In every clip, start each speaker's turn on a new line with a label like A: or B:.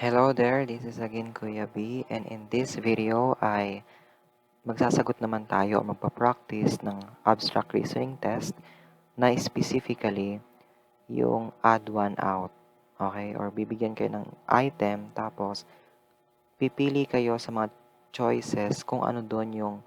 A: Hello there, this is again Kuya B, and in this video ay magsasagot naman tayo o magpa-practice ng abstract reasoning test na specifically yung add one out. Okay? Or bibigyan kayo ng item tapos pipili kayo sa mga choices kung ano doon yung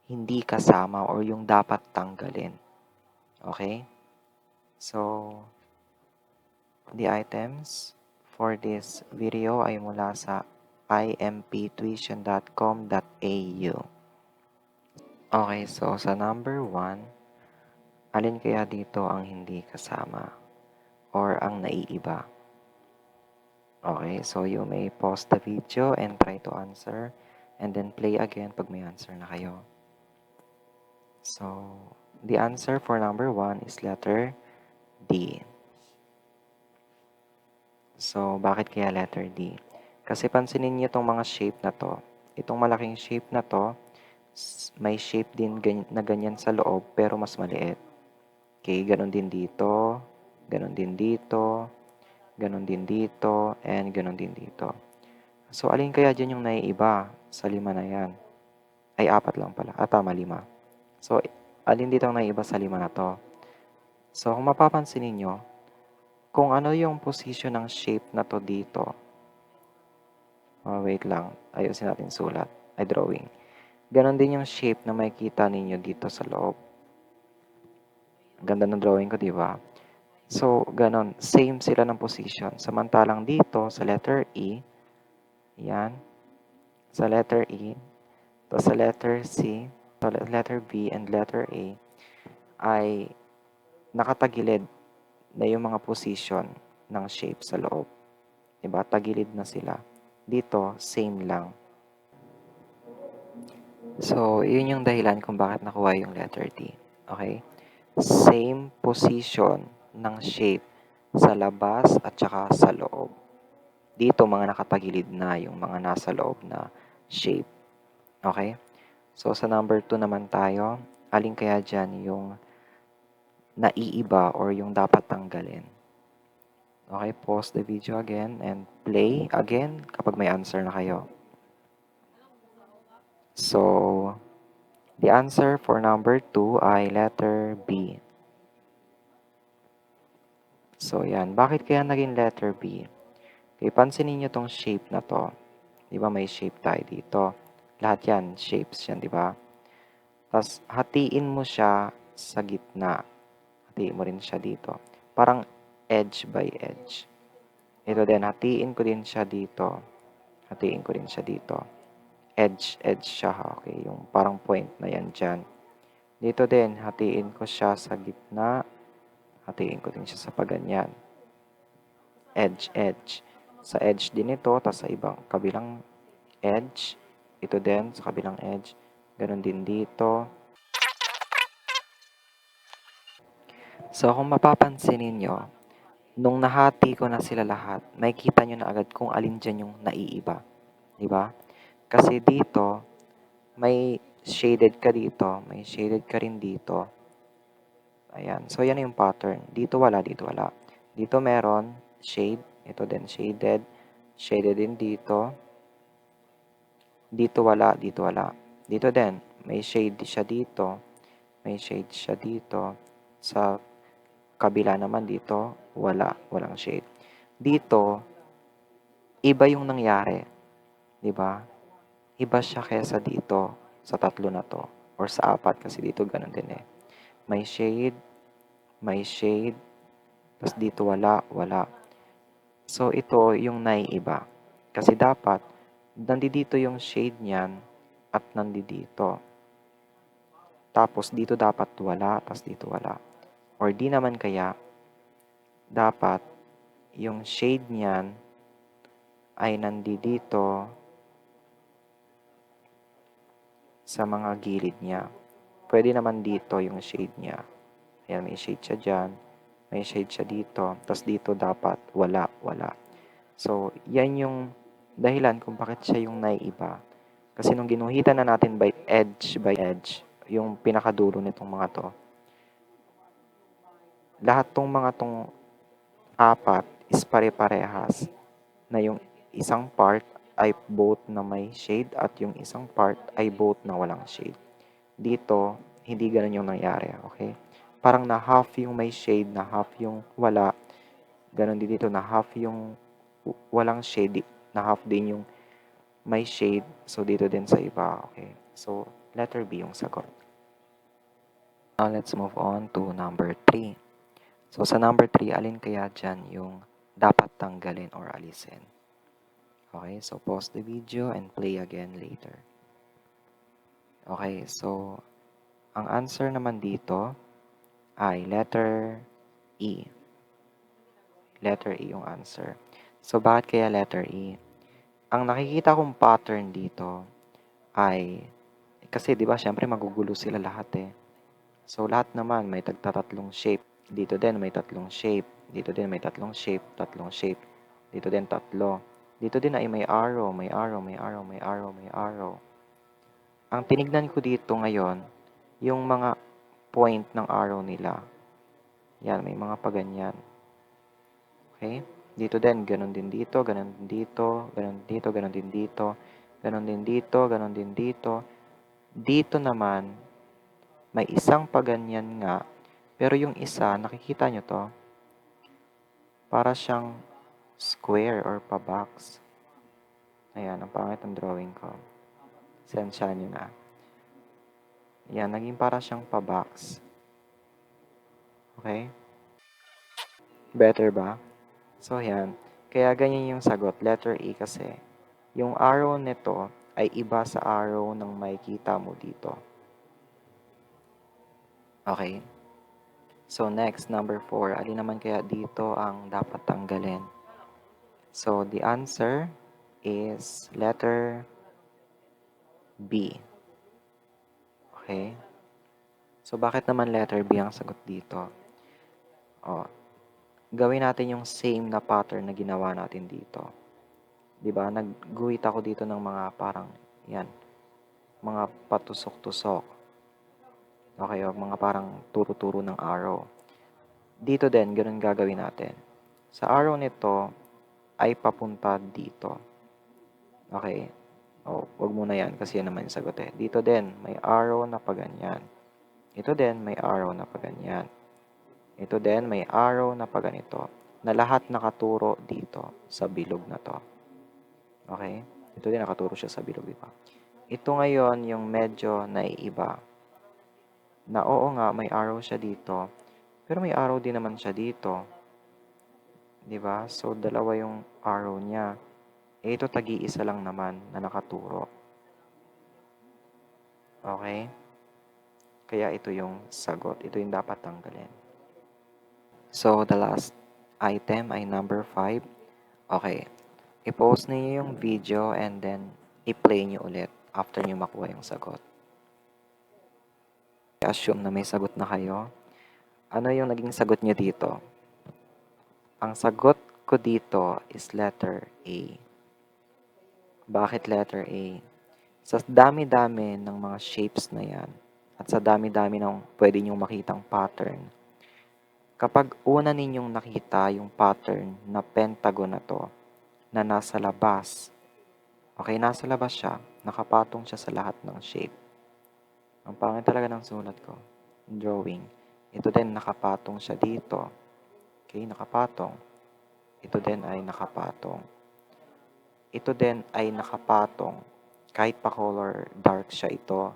A: hindi kasama or yung dapat tanggalin. Okay? So, the items for this video ay mula sa imptuition.com.au. Okay, so sa number 1, alin kaya dito ang hindi kasama or ang naiiba? Okay, so you may pause the video and try to answer and then play again pag may answer na kayo. So, the answer for number 1 is letter D. So, bakit kaya letter D? Kasi pansinin niyo itong mga shape na to. Itong malaking shape na to, may shape din na ganyan sa loob pero mas maliit. Okay, ganun din dito, ganun din dito, ganun din dito, and ganun din dito. So, alin kaya dyan yung naiiba sa 5 na yan? Ay, 4 lang pala. Tama, 5. So, alin dito ang naiiba sa 5 na to? So, kung mapapansin ninyo, kung ano yung position ng shape na to dito, wait lang, ayusin natin sulat, ay drawing. Ganon din yung shape na makikita ninyo dito sa loob. Ganda ng drawing ko, di ba? So, ganon, same sila ng position. Samantalang dito, sa letter E, yan, sa letter E, to sa letter C, sa letter B, and letter A, ay nakatagilid na yung mga position ng shape sa loob. Diba? Tagilid na sila. Dito, same lang. So, yun yung dahilan kung bakit nakuha yung letter D. Okay? Same position ng shape sa labas at saka sa loob. Dito, mga nakatagilid na yung mga nasa loob na shape. Okay? So, sa number 2 naman tayo, alin kaya dyan yung naiiba or yung dapat tanggalin? Okay, pause the video again and play again kapag may answer na kayo. So, the answer for number 2 ay letter B. So, yan. Bakit kaya naging letter B? Okay, pansinin nyo tong shape na to. Di ba may shape tayo dito? Lahat yan, shapes yan, di ba? Tapos, hatiin mo siya sa gitna. Hatiin mo rin siya dito. Parang edge by edge. Ito din, hatiin ko din siya dito. Hatiin ko din siya dito. Edge siya, okay? Yung parang point na yan dyan. Dito din, hatiin ko siya sa gitna. Hatiin ko din siya sa paganyan. Edge. Sa edge din ito, tapos sa ibang kabilang edge. Ito din, sa kabilang edge. Ganon din dito. So, kung mapapansin ninyo, nung nahati ko na sila lahat, makikita nyo na agad kung alin dyan yung naiiba. Diba? Kasi dito, may shaded ka dito, may shaded ka rin dito. Ayan. So, yan yung pattern. Dito wala, dito wala. Dito meron, shade. Ito din, shaded. Shaded din dito. Dito wala, dito wala. Dito din, may shade siya dito. May shade siya dito. Sa kabila naman dito, wala. Walang shade. Dito, iba yung nangyari. Diba? Iba siya kesa dito sa 3 na to. Or sa 4 kasi dito ganun din eh. May shade, tapos dito wala. So, ito yung naiiba. Kasi dapat, nandito yung shade niyan at nandito. Tapos, dito dapat wala, tapos dito wala. Or di naman kaya, dapat yung shade niyan ay nandito sa mga gilid niya. Pwede naman dito yung shade niya. Ayan, may shade siya dyan. May shade siya dito. Tapos dito dapat wala. So, yan yung dahilan kung bakit siya yung naiiba. Kasi nung ginuhitan na natin by edge, yung pinakadulo nitong mga to, lahat tong mga tong 4 is pare-parehas na yung isang part ay both na may shade at yung isang part ay both na walang shade. Dito, hindi ganun yung nangyari, okay? Parang na half yung may shade, na half yung wala. Ganun din dito, na half yung walang shade, na half din yung may shade. So, dito din sa iba, okay? So, letter B yung sagot. Now, let's move on to number 3. So, sa number 3, alin kaya dyan yung dapat tanggalin or alisin? Okay, so pause the video and play again later. Okay, so ang answer naman dito ay letter E. Letter E yung answer. So, bakit kaya letter E? Ang nakikita kong pattern dito ay, kasi di ba syempre magugulo sila lahat eh. So, lahat naman may tagtatatlong shape. Dito din may tatlong shape. Dito din may tatlong shape, tatlong shape. Dito din tatlo. Dito din ay may arrow, may arrow, may arrow, may arrow, may arrow. Ang tinignan ko dito ngayon, yung mga point ng arrow nila. Yan, may mga paganyan. Okay? Dito din, ganun din dito, ganun din dito, ganun dito, ganun din dito, ganun din dito, ganun din dito. Dito naman, may isang paganyan nga, pero yung isa, nakikita nyo to, para siyang square or pa-box. Ayan, ang pangit ang drawing ko. Sensya nyo na. Ayan, naging para siyang pa-box. Okay? Better ba? So, ayan. Kaya ganyan yung sagot. Letter E kasi. Yung arrow nito ay iba sa arrow ng makikita mo dito. Okay? So, next, number 4. Alin naman kaya dito ang dapat tanggalin? So, the answer is letter B. Okay? So, bakit naman letter B ang sagot dito? O, gawin natin yung same na pattern na ginawa natin dito. Diba? Nagguhit ako dito ng mga parang, yan, mga patusok-tusok. Okay, o mga parang turo-turo ng arrow. Dito din, ganun gagawin natin. Sa arrow nito, ay papunta dito. Okay? O, wag muna yan kasi yan naman yung sagot eh. Dito din, may arrow na paganyan. Ito din, may arrow na paganyan. Ito din, may arrow na paganito. Na lahat nakaturo dito sa bilog na to. Okay? Ito din, nakaturo siya sa bilog, diba? Ito ngayon, yung medyo naiiba. Na oo nga, may arrow siya dito. Pero may arrow din naman siya dito. 'Di ba? So, dalawa yung arrow niya. Eh, ito tagi-isa lang naman na nakaturo. Okay? Kaya ito yung sagot. Ito yung dapat tanggalin. So, the last item ay number 5. Okay. I-pause niyo yung video and then i-play niyo ulit after niyo makuha yung sagot. I-assume na may sagot na kayo. Ano yung naging sagot niyo dito? Ang sagot ko dito is letter A. Bakit letter A? Sa dami-dami ng mga shapes na yan, at sa dami-dami ng pwede nyong makitang pattern, kapag una ninyong nakita yung pattern na pentagon na to, na nasa labas, okay, nasa labas siya, nakapatong siya sa lahat ng shape. Ang pangit talaga ng sulat ko, drawing. Ito din, nakapatong siya dito. Okay, nakapatong. Ito din ay nakapatong. Ito din ay nakapatong. Kahit pa color dark siya ito.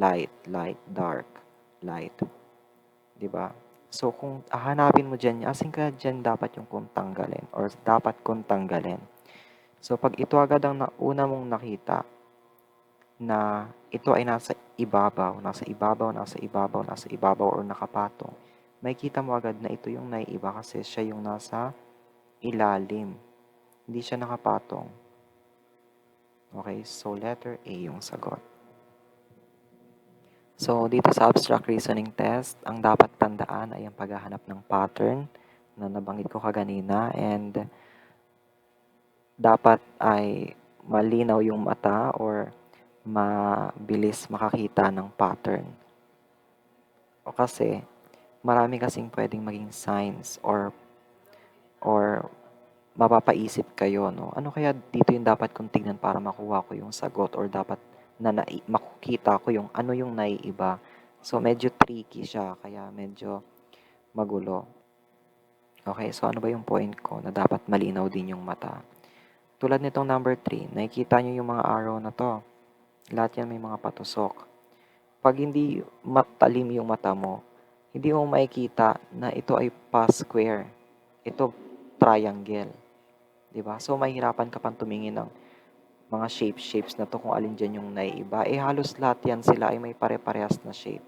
A: Light, light, dark, light. Diba? So, kung hahanapin mo dyan, asin ka dyan dapat yung kung tanggalin or dapat kung tanggalin. So, pag ito agad ang una mong nakita na ito ay nasa ibabaw, nasa ibabaw, nasa ibabaw, nasa ibabaw or nakapatong, makikita mo agad na ito yung naiiba kasi siya yung nasa ilalim. Hindi siya nakapatong. Okay, so letter A yung sagot. So, dito sa abstract reasoning test, ang dapat tandaan ay ang paghahanap ng pattern na nabanggit ko kaganina and dapat ay malinaw yung mata or mabilis makakita ng pattern. O kasi, marami kasing pwedeng maging signs or mapapaisip kayo, no? Ano kaya dito yung dapat kong tignan para makuha ko yung sagot or dapat makukita ko yung ano yung naiiba. So, medyo tricky siya, kaya medyo magulo. Okay, so ano ba yung point ko na dapat malinaw din yung mata? Tulad nitong number 3, nakikita nyo yung mga arrow na to. Lahat yan may mga patusok. Pag hindi matalim yung mata mo, hindi mo makikita na ito ay pa-square. Ito, triangle. 'Di ba? So, mahirapan ka pang tumingin ng mga shapes na to kung alin dyan yung naiiba. Eh, halos lahat yan sila ay may pare-parehas na shape.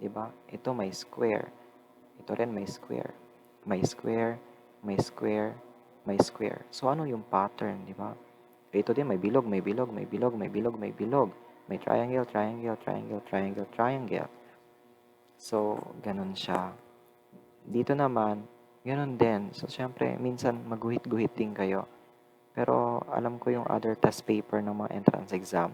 A: 'Di ba? Ito may square. Ito rin may square. May square, may square, may square. So, ano yung pattern, di ba? Ito din, may bilog, may bilog, may bilog, may bilog, may bilog. May triangle, triangle, triangle, triangle, triangle. So, ganun siya. Dito naman, ganun din. So, syempre, minsan maguhit-guhit din kayo. Pero, alam ko yung other test paper ng mga entrance exam,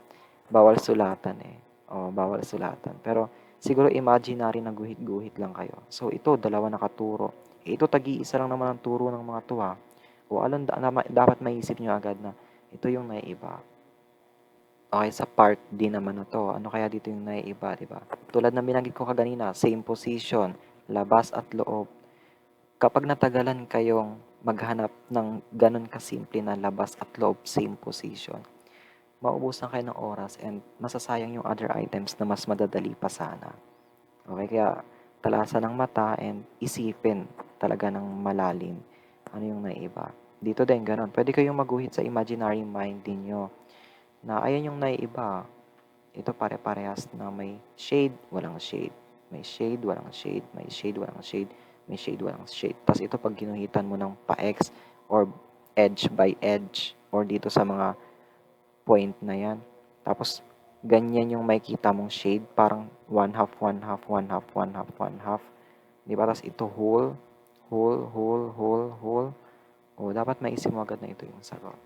A: bawal sulatan eh. O, bawal sulatan. Pero, siguro imaginary na guhit-guhit lang kayo. So, ito, dalawa nakaturo. Ito, tagi-isa lang naman ang turo ng mga to ha. O, dapat maisip nyo agad na ito yung naiiba. Okay, sa part D naman na to, ano kaya dito yung naiiba, di ba? Tulad ng binanggit ko kaganina, same position, labas at loob. Kapag natagalan kayong maghanap ng ganun kasimple na labas at loob, same position, maubusan kayo ng oras and masasayang yung other items na mas madadali pa sana. Okay, kaya talasan ng mata and isipin talaga ng malalim ano yung naiiba. Dito din, ganun. Pwede kayong maguhit sa imaginary mind ninyo na ayan yung naiiba. Ito pare-parehas na may shade, walang shade. May shade, walang shade. May shade, walang shade. May shade, walang shade. Tapos ito pag ginuhitan mo ng pa-X or edge by edge or dito sa mga point na yan. Tapos ganyan yung makikita mong shade. Parang one half, one half, one half, one half, one half. Di ba? Tapos ito whole, whole, whole, whole, whole. O, dapat maisip mo agad na ito yung sagot.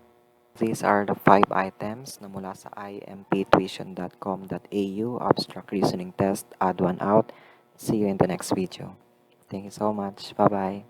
A: These are the 5 items na mula sa imptuition.com.au Abstract Reasoning Test. Add one out. See you in the next video. Thank you so much. Bye-bye.